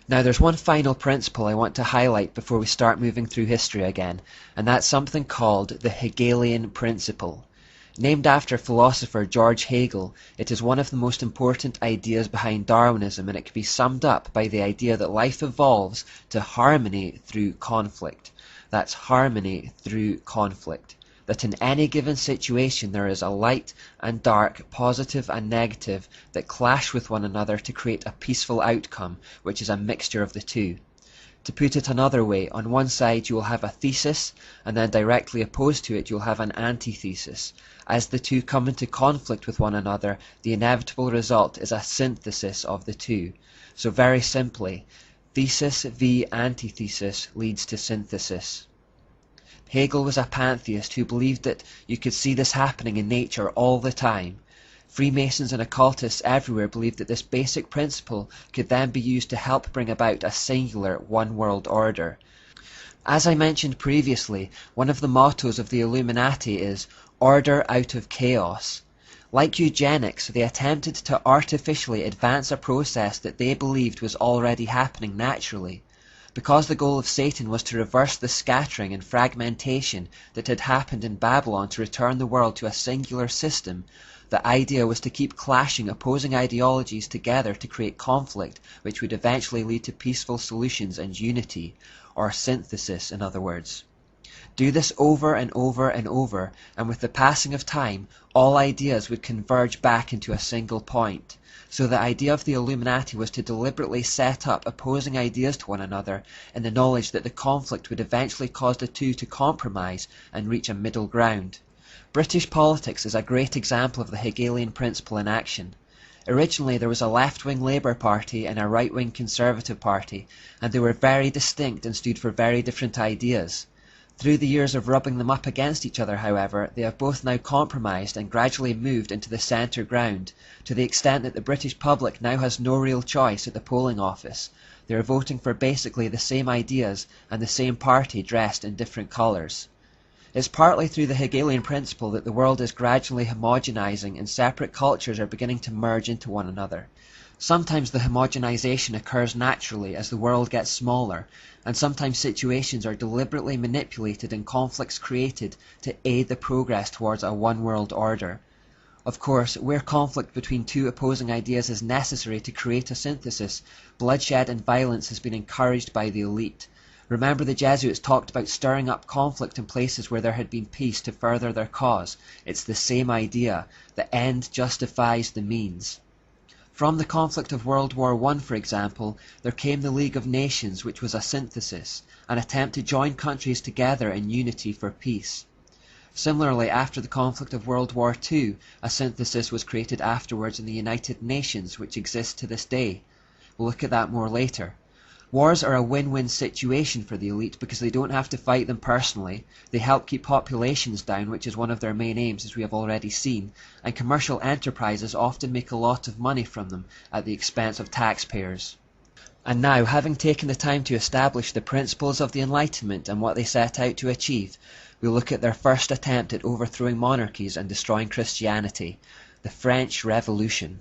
Now there's one final principle I want to highlight before we start moving through history again, and that's something called the Hegelian principle. Named after philosopher George Hegel, it is one of the most important ideas behind Darwinism, and it can be summed up by the idea that life evolves to harmony through conflict. That's harmony through conflict. That in any given situation there is a light and dark, positive and negative that clash with one another to create a peaceful outcome, which is a mixture of the two. To put it another way, on one side you will have a thesis, and then directly opposed to it you'll have an antithesis. As the two come into conflict with one another, the inevitable result is a synthesis of the two. So very simply, thesis v antithesis leads to synthesis. Hegel was a pantheist who believed that you could see this happening in nature all the time. Freemasons and occultists everywhere believed that this basic principle could then be used to help bring about a singular one-world order. As I mentioned previously, one of the mottos of the Illuminati is "Order out of chaos." Like eugenics, they attempted to artificially advance a process that they believed was already happening naturally. Because the goal of Satan was to reverse the scattering and fragmentation that had happened in Babylon to return the world to a singular system, the idea was to keep clashing opposing ideologies together to create conflict, which would eventually lead to peaceful solutions and unity, or synthesis in other words. Do this over and over and over, and with the passing of time, all ideas would converge back into a single point. So the idea of the Illuminati was to deliberately set up opposing ideas to one another in the knowledge that the conflict would eventually cause the two to compromise and reach a middle ground. British politics is a great example of the Hegelian principle in action. Originally there was a left-wing Labour Party and a right-wing Conservative Party, and they were very distinct and stood for very different ideas. Through the years of rubbing them up against each other, however, they have both now compromised and gradually moved into the centre ground, to the extent that the British public now has no real choice at the polling office. They are voting for basically the same ideas and the same party dressed in different colours. It's partly through the Hegelian principle that the world is gradually homogenizing and separate cultures are beginning to merge into one another. Sometimes the homogenization occurs naturally as the world gets smaller, and sometimes situations are deliberately manipulated and conflicts created to aid the progress towards a one-world order. Of course, where conflict between two opposing ideas is necessary to create a synthesis, bloodshed and violence has been encouraged by the elite. Remember, the Jesuits talked about stirring up conflict in places where there had been peace to further their cause. It's the same idea. The end justifies the means. From the conflict of World War I, for example, there came the League of Nations, which was a synthesis, an attempt to join countries together in unity for peace. Similarly, after the conflict of World War II, a synthesis was created afterwards in the United Nations, which exists to this day. We'll look at that more later. Wars are a win-win situation for the elite because they don't have to fight them personally, they help keep populations down, which is one of their main aims as we have already seen, and commercial enterprises often make a lot of money from them at the expense of taxpayers. And now, having taken the time to establish the principles of the Enlightenment and what they set out to achieve, we'll look at their first attempt at overthrowing monarchies and destroying Christianity, the French Revolution.